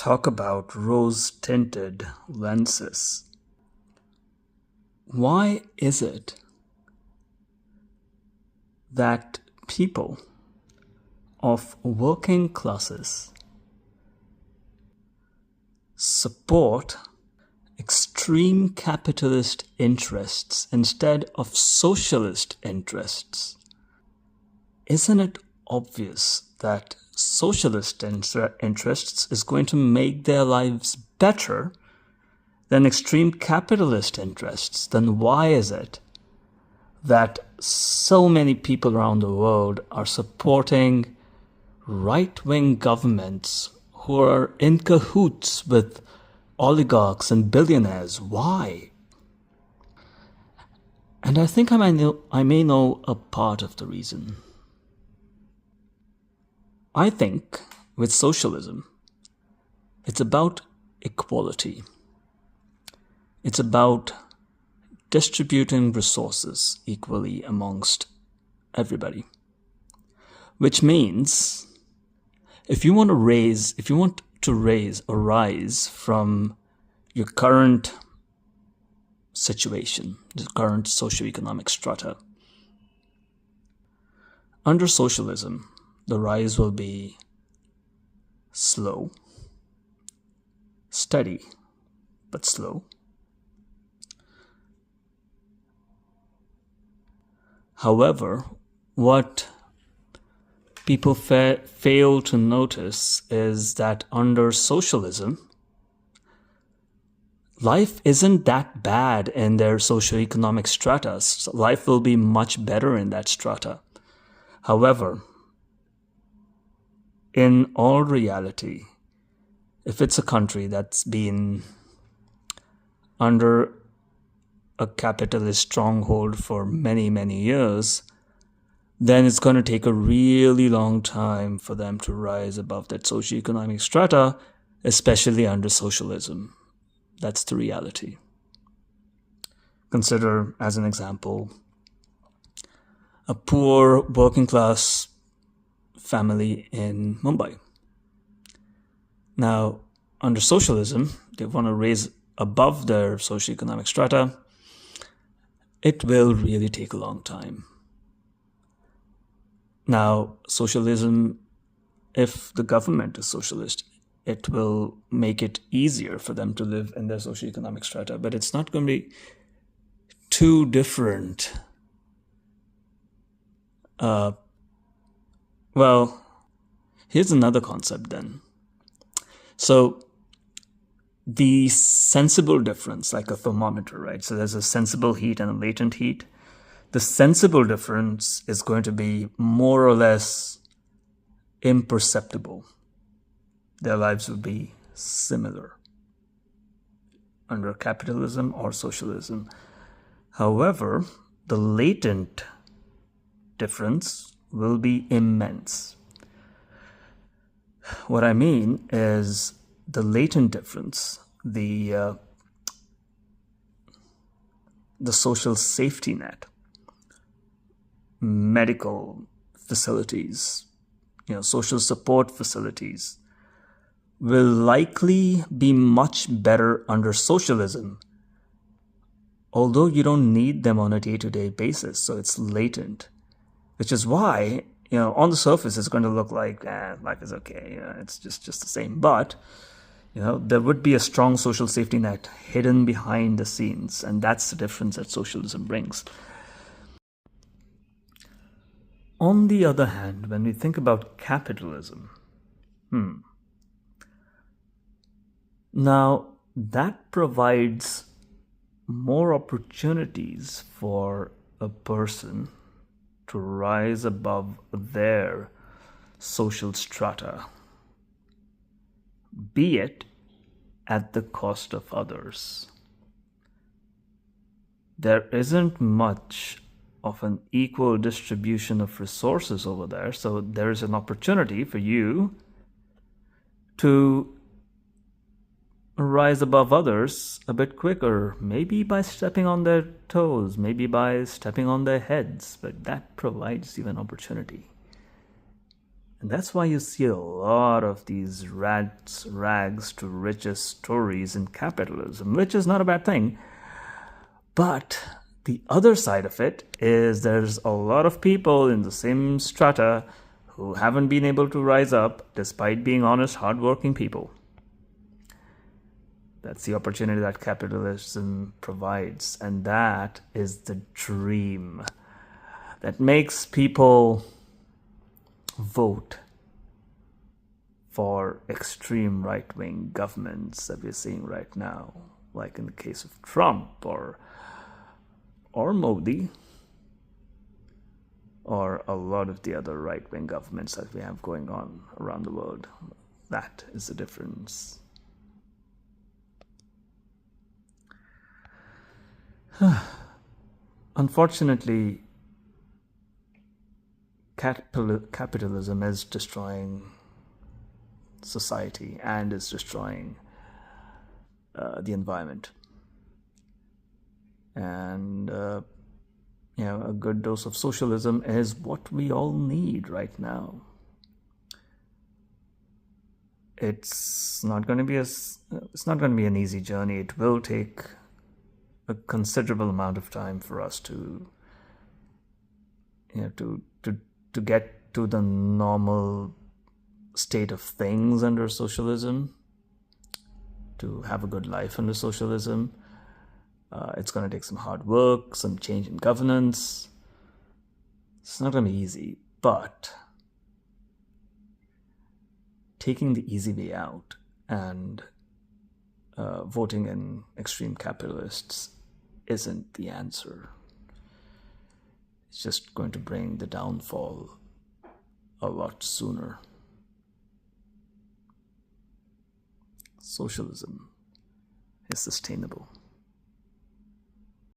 talk about rose-tinted lenses. Why is it that people of working classes support extreme capitalist interests instead of socialist interests? Isn't it obvious that socialist interests is going to make their lives better than extreme capitalist interests? Then why is it that so many people around the world are supporting right-wing governments who are in cahoots with oligarchs and billionaires? Why? And I think I may know a part of the reason. I think with socialism, it's about equality. It's about distributing resources equally amongst everybody. Which means if you want to rise from your current situation, the current socioeconomic strata, under socialism, the rise will be slow, steady, but slow. However, what people fail to notice is that under socialism, life isn't that bad in their socioeconomic strata. Life will be much better in that strata. However, in all reality, if it's a country that's been under a capitalist stronghold for many, many years, then it's going to take a really long time for them to rise above that socioeconomic strata, especially under socialism. That's the reality. Consider, as an example, a poor working class family in Mumbai. Now, under socialism, they want to raise above their socioeconomic strata. It will really take a long time. Now, socialism, if the government is socialist, it will make it easier for them to live in their socioeconomic strata, but it's not going to be too different. Well, here's another concept then. So the sensible difference, like a thermometer, right? So there's a sensible heat and a latent heat. The sensible difference is going to be more or less imperceptible. Their lives will be similar under capitalism or socialism. However, the latent difference will be immense. What I mean is the latent difference, the social safety net, medical facilities, social support facilities will likely be much better under socialism, although you don't need them on a day-to-day basis, so it's latent. Which is why, on the surface, it's going to look like, life is okay, it's just the same. But, there would be a strong social safety net hidden behind the scenes, and that's the difference that socialism brings. On the other hand, when we think about capitalism, now that provides more opportunities for a person to rise above their social strata, be it at the cost of others. There isn't much of an equal distribution of resources over there, so there is an opportunity for you to rise above others a bit quicker, maybe by stepping on their toes, maybe by stepping on their heads, but that provides you an opportunity. And that's why you see a lot of these rags to riches stories in capitalism, which is not a bad thing. But the other side of it is there's a lot of people in the same strata who haven't been able to rise up despite being honest, hardworking people. That's the opportunity that capitalism provides. And that is the dream that makes people vote for extreme right-wing governments that we're seeing right now, like in the case of Trump or Modi, or a lot of the other right-wing governments that we have going on around the world. That is the difference. Unfortunately, capitalism is destroying society and is destroying the environment. And a good dose of socialism is what we all need right now. It's not going to be an easy journey. It will take a considerable amount of time for us to get to the normal state of things under socialism, to have a good life under socialism. It's going to take some hard work, some change in governance. It's not going to be easy, but taking the easy way out and voting in extreme capitalists isn't the answer. It's just going to bring the downfall a lot sooner. Socialism is sustainable.